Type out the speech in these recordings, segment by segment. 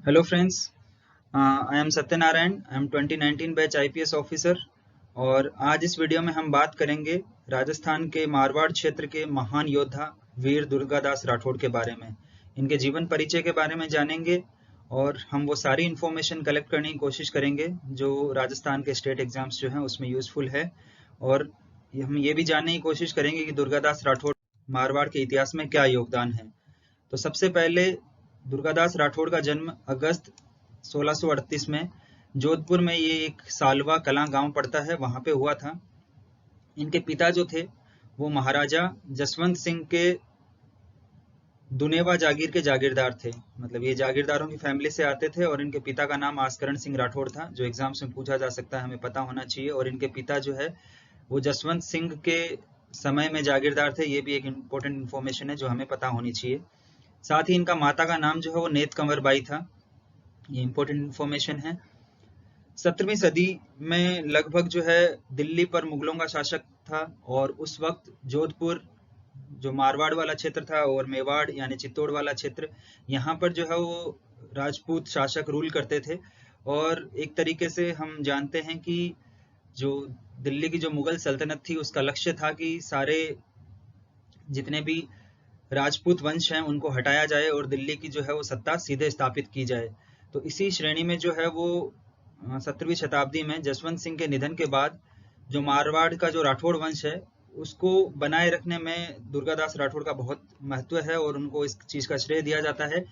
Hello friends, I am Satyanarayan. I am 2019 batch IPS officer. और आज इस वीडियो में हम बात करेंगे राजस्थान के मारवाड़ क्षेत्र के महान योद्धा वीर दुर्गादास राठौड़ के बारे में। इनके जीवन परिचय के बारे में जानेंगे और हम वो सारी इन्फॉर्मेशन कलेक्ट करने की कोशिश करेंगे जो राजस्थान के स्टेट एग्जाम्स जो हैं उसमें यूजफुल है। और हम ये भी जानने की कोशिश करेंगे कि दुर्गादास राठौड़ मारवाड़ के इतिहास में क्या योगदान है। तो सबसे पहले दुर्गादास राठौड़ का जन्म अगस्त 1638 में जोधपुर में, ये एक सालवा कलां गांव पड़ता है, वहां पे हुआ था। इनके पिता जो थे वो महाराजा जसवंत सिंह के दुनेवा जागीर के जागीरदार थे। मतलब ये जागीरदारों की फैमिली से आते थे और इनके पिता का नाम आस्करण सिंह राठौड़ था, जो एग्जाम्स में पूछा जा सकता है, हमें पता होना चाहिए। और इनके पिता जो है वो जसवंत सिंह के समय में जागीरदार थे, ये भी एक इम्पोर्टेंट इन्फॉर्मेशन है जो हमें पता होनी चाहिए। साथ ही इनका माता का नाम जो है वो नेत कंवर बाई था, ये इम्पोर्टेंट इन्फॉर्मेशन है। 17वीं सदी में लगभग जो है दिल्ली पर मुगलों का शासक था और उस वक्त जोधपुर जो मारवाड़ वाला क्षेत्र था और मेवाड़ यानी चित्तौड़ वाला क्षेत्र, यहाँ पर जो है वो राजपूत शासक रूल करते थे। और एक तरीके से हम जानते हैं कि जो दिल्ली की जो मुगल सल्तनत थी उसका लक्ष्य था कि सारे जितने भी राजपूत वंश हैं उनको हटाया जाए और दिल्ली की जो है वो सत्ता सीधे स्थापित की जाए। तो इसी श्रेणी में जो है वो 17वीं शताब्दी में जसवंत सिंह के निधन के बाद जो मारवाड़ का जो राठौड़ वंश है उसको बनाए रखने में दुर्गादास राठौड़ का बहुत महत्व है। और उनको इस चीज का श्रेय दिया जाता है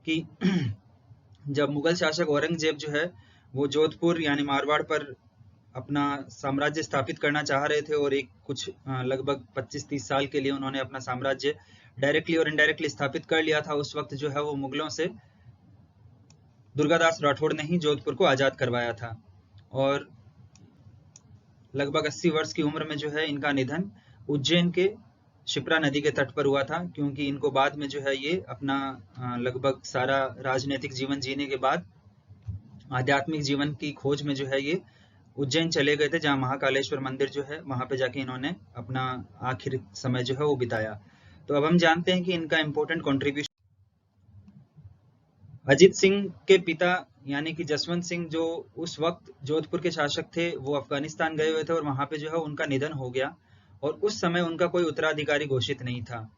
कि जब मुगल शासक औरंगजेब जो है वो जोधपुर यानी मारवाड़ पर अपना साम्राज्य स्थापित करना चाह रहे थे और एक कुछ लगभग 25-30 साल के लिए उन्होंने अपना साम्राज्य डायरेक्टली और इनडायरेक्टली स्थापित कर लिया था। उस वक्त जो है वो मुगलों से दुर्गादास राठौड़ ने ही जोधपुर को आजाद करवाया था। और लगभग 80 वर्ष की उम्र में जो है इनका निधन उज्जैन के शिप्रा नदी के तट पर हुआ था, क्योंकि इनको बाद में जो है ये अपना लगभग सारा राजनीतिक जीवन जीने के बाद आध्यात्मिक जीवन की खोज में जो है ये उज्जैन चले गए थे, जहाँ महाकालेश्वर मंदिर जो है वहां पे जाके इन्होंने अपना आखिरी समय जो है वो बिताया। तो अब हम जानते हैं कि इनका इम्पोर्टेंट कंट्रीब्यूशन। अजीत सिंह के पिता यानी कि जसवंत सिंह जो उस वक्त जोधपुर के शासक थे वो अफगानिस्तान गए हुए थे और वहां पे जो है उनका निधन हो गया और उस समय उनका कोई उत्तराधिकारी घोषित नहीं था।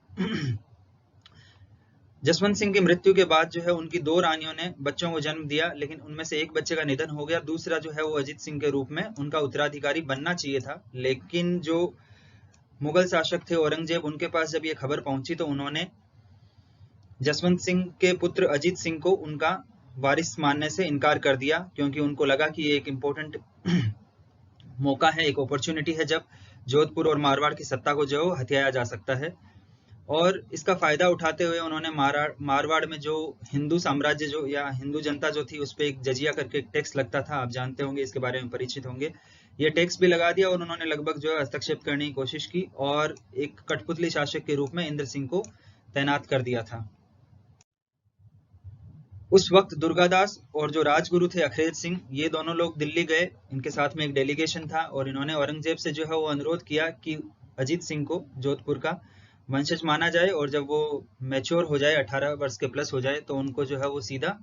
जसवंत सिंह की मृत्यु के बाद जो है उनकी 2 रानियों ने बच्चों को जन्म दिया, लेकिन उनमें से एक बच्चे का निधन हो गया। दूसरा जो है वो अजीत सिंह के रूप में उनका उत्तराधिकारी बनना चाहिए था, लेकिन जो मुगल शासक थे औरंगजेब, उनके पास जब ये खबर पहुंची तो उन्होंने जसवंत सिंह के पुत्र अजीत सिंह को उनका वारिस मानने से इनकार कर दिया, क्योंकि उनको लगा कि ये एक इम्पोर्टेंट मौका है, एक अपॉर्चुनिटी है जब जोधपुर और मारवाड़ की सत्ता को जो हथियाया जा सकता है। और इसका फायदा उठाते हुए उन्होंने मारवाड़ में जो हिंदू साम्राज्य जो या हिंदू जनता जो थी उस पर एक जजिया करके एक टैक्स लगता था, आप जानते होंगे, इसके बारे में परिचित होंगे। ये टैक्स भी लगा दिया और उन्होंने लगभग जो है हस्तक्षेप करने की कोशिश की और एक कठपुतली शासक के रूप में इंद्र सिंह को तैनात कर दिया था। उस वक्त दुर्गादास और जो राजगुरु थे अखिलेश सिंह, ये दोनों लोग दिल्ली गए, इनके साथ में एक डेलीगेशन था और इन्होंने औरंगजेब से जो है वो अनुरोध किया कि अजीत सिंह को जोधपुर का वंशज माना जाए और जब वो मैच्योर हो जाए, 18 वर्ष के प्लस हो जाए, तो उनको जो है वो सीधा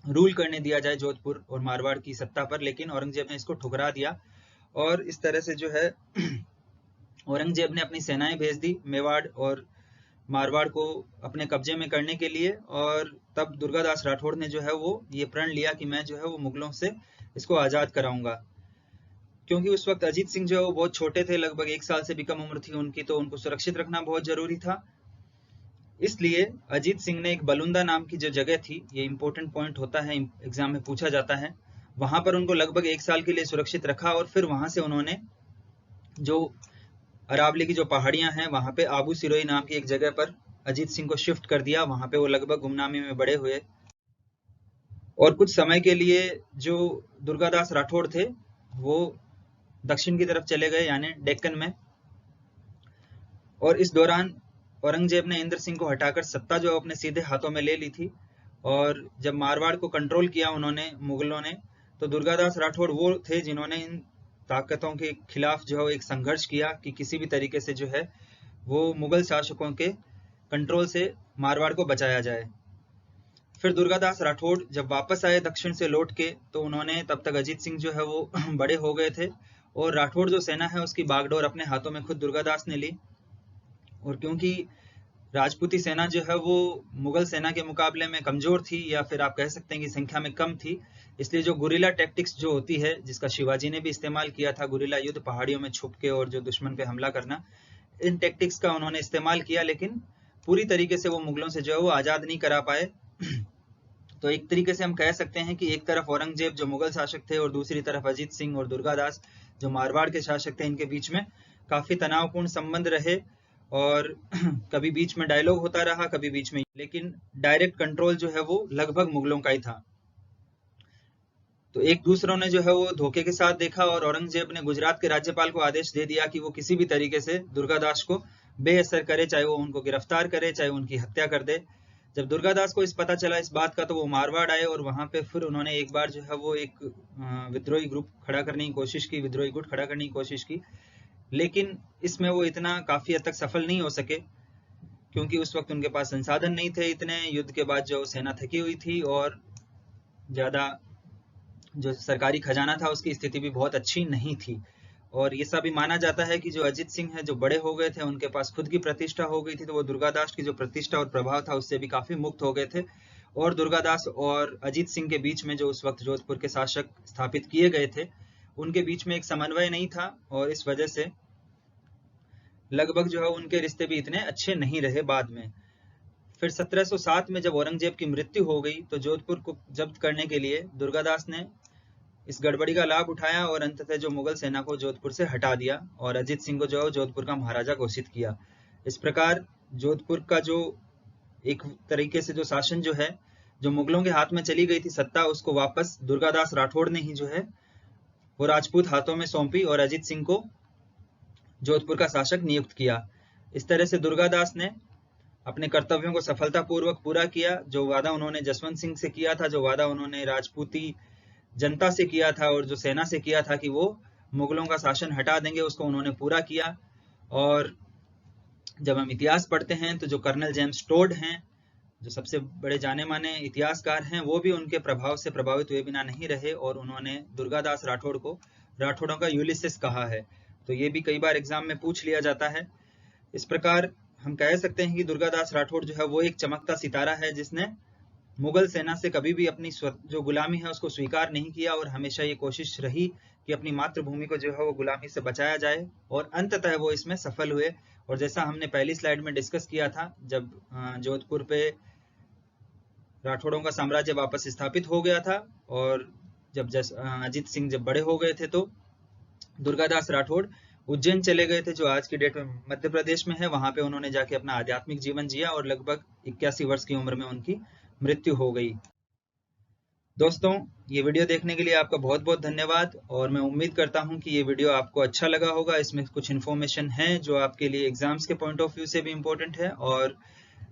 रूल करने दिया जाए जोधपुर और मारवाड़ की सत्ता पर। लेकिन औरंगजेब ने इसको ठुकरा दिया और इस तरह से जो है औरंगजेब ने अपनी सेनाएं भेज दी मेवाड़ और मारवाड़ को अपने कब्जे में करने के लिए। और तब दुर्गादास राठौड़ ने जो है वो ये प्रण लिया कि मैं जो है वो मुगलों से इसको आजाद कराऊंगा। क्योंकि उस वक्त अजीत सिंह जो है वो बहुत छोटे थे, लगभग 1 साल से भी कम उम्र थी उनकी, तो उनको सुरक्षित रखना बहुत जरूरी था। इसलिए अजीत सिंह ने एक बलुंदा नाम की जो जगह थी, ये इंपॉर्टेंट पॉइंट होता है, एग्जाम में पूछा जाता है, वहां पर उनको लगभग 1 साल के लिए सुरक्षित रखा और फिर वहां से उन्होंने जो अरावली की जो पहाड़ियां हैं वहां पे आबू सिरोही नाम की एक जगह पर अजीत सिंह को शिफ्ट कर दिया। वहां पे वो लगभग गुमनामी में बड़े हुए और कुछ समय के लिए जो दुर्गादास राठौड़ थे वो दक्षिण की तरफ चले गए यानी डेक्कन में। और इस दौरान औरंगजेब ने इंद्र सिंह को हटाकर सत्ता जो अपने सीधे हाथों में ले ली थी और जब मारवाड़ को कंट्रोल किया उन्होंने मुगलों ने, तो दुर्गादास राठौड़ वो थे जिन्होंने इन ताकतों के खिलाफ जो है एक संघर्ष किया कि किसी भी तरीके से जो है वो मुगल शासकों के कंट्रोल से मारवाड़ को बचाया जाए। फिर दुर्गादास राठौड़ जब वापस आए दक्षिण से लौट के, तो उन्होंने तब तक अजीत सिंह जो है वो बड़े हो गए थे, और राठौड़ जो सेना है उसकी बागडोर अपने हाथों में खुद दुर्गादास ने ली। और क्योंकि राजपूती सेना जो है वो मुगल सेना के मुकाबले में कमजोर थी, या फिर आप कह सकते हैं कि संख्या में कम थी, इसलिए जो गुरिल्ला टैक्टिक्स जो होती है, जिसका शिवाजी ने भी इस्तेमाल किया था, गुरिल्ला युद्ध, पहाड़ियों में छुप के और जो दुश्मन पे हमला करना, इन टैक्टिक्स का उन्होंने इस्तेमाल किया, लेकिन पूरी तरीके से वो मुगलों से जो है वो आजाद नहीं करा पाए। तो एक तरीके से हम कह सकते हैं कि एक तरफ औरंगजेब जो मुगल शासक थे, और दूसरी तरफ अजीत सिंह और दुर्गादास जो मारवाड़ के शासक थे, इनके बीच में काफी तनावपूर्ण संबंध रहे, और कभी बीच में डायलॉग होता रहा, कभी बीच में, लेकिन डायरेक्ट कंट्रोल जो है वो लगभग मुगलों का ही था। तो एक दूसरों ने जो है वो धोखे के साथ देखा, और औरंगजेब ने गुजरात के राज्यपाल को आदेश दे दिया कि वो किसी भी तरीके से दुर्गादास को बेअसर करे, चाहे वो उनको गिरफ्तार करे, चाहे उनकी हत्या कर दे। जब दुर्गादास को पता चला इस बात का, तो वो मारवाड़ आए, और वहां पे फिर उन्होंने एक बार जो है वो एक विद्रोही ग्रुप खड़ा करने की कोशिश की, विद्रोही गुट खड़ा करने की कोशिश की, लेकिन इसमें वो इतना काफी हद तक सफल नहीं हो सके, क्योंकि उस वक्त उनके पास संसाधन नहीं थे इतने, युद्ध के बाद जो सेना थकी हुई थी, और ज्यादा जो सरकारी खजाना था उसकी स्थिति भी बहुत अच्छी नहीं थी। और ये सब भी माना जाता है कि जो अजीत सिंह है, जो बड़े हो गए थे, उनके पास खुद की प्रतिष्ठा हो गई थी, तो वो दुर्गादास की जो प्रतिष्ठा और प्रभाव था उससे भी काफी मुक्त हो गए थे। और दुर्गादास और अजीत सिंह के बीच में जो उस वक्त जोधपुर के शासक स्थापित किए गए थे, उनके बीच में एक समन्वय नहीं था, और इस वजह से लगभग जो है उनके रिश्ते भी इतने अच्छे नहीं रहे बाद में। फिर 1707 में जब औरंगजेब की मृत्यु हो गई, तो जोधपुर को जब्त करने के लिए दुर्गादास ने इस गड़बड़ी का लाभ उठाया, और अंततः जो मुगल सेना को जोधपुर से हटा दिया, और अजीत सिंह को जो है जोधपुर का महाराजा घोषित किया। इस प्रकार जोधपुर का जो एक तरीके से जो शासन जो है, जो मुगलों के हाथ में चली गई थी सत्ता, उसको वापस दुर्गादास राठौड़ ने ही जो है वो राजपूत हाथों में सौंपी, और अजीत सिंह को जोधपुर का शासक नियुक्त किया। इस तरह से दुर्गादास ने अपने कर्तव्यों को सफलतापूर्वक पूरा किया। जो वादा उन्होंने जसवंत सिंह से किया था, जो वादा उन्होंने राजपूती जनता से किया था, और जो सेना से किया था कि वो मुगलों का शासन हटा देंगे, उसको उन्होंने पूरा किया। और जब हम इतिहास पढ़ते हैं, तो जो कर्नल जेम्स टोड हैं, जो सबसे बड़े जाने माने इतिहासकार हैं, वो भी उनके प्रभाव से प्रभावित हुए बिना नहीं रहे, और उन्होंने दुर्गादास राठौड़ को राठौड़ों का यूलिसिस कहा है। तो ये भी कई बार एग्जाम में पूछ लिया जाता है। इस प्रकार हम कह सकते हैं कि दुर्गादास राठौड़ जो है वो एक चमकता सितारा है, जिसने मुगल सेना से कभी भी अपनी जो गुलामी है उसको स्वीकार नहीं किया, और हमेशा ये कोशिश रही कि अपनी मातृभूमि को जो है वो गुलामी से बचाया जाए, और अंततः वो इसमें सफल हुए। और जैसा हमने पहली स्लाइड में डिस्कस किया था, जब जोधपुर पे राठौड़ों का साम्राज्य वापस स्थापित हो गया था, और जब अजीत सिंह जब बड़े हो गए थे, तो दुर्गादास राठौड़ उज्जैन चले गए थे, जो आज की डेट में मध्य प्रदेश में है। वहां पे उन्होंने जाके अपना आध्यात्मिक जीवन जिया, और लगभग 81 वर्ष की उम्र में उनकी मृत्यु हो गई। दोस्तों, ये वीडियो देखने के लिए आपका बहुत बहुत धन्यवाद, और मैं उम्मीद करता हूं कि ये वीडियो आपको अच्छा लगा होगा। इसमें कुछ इन्फॉर्मेशन है जो आपके लिए एग्जाम्स के पॉइंट ऑफ व्यू से भी इम्पोर्टेंट है, और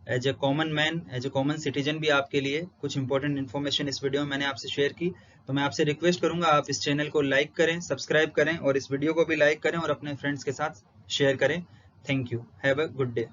as a common man, as a common citizen भी आपके लिए कुछ इंपॉर्टेंट इन्फॉर्मेशन इस वीडियो में मैंने आपसे शेयर की। तो मैं आपसे रिक्वेस्ट करूंगा, आप इस चैनल को लाइक करें, सब्सक्राइब करें, और इस वीडियो को भी लाइक करें, और अपने फ्रेंड्स के साथ शेयर करें। Thank you. Have a good day.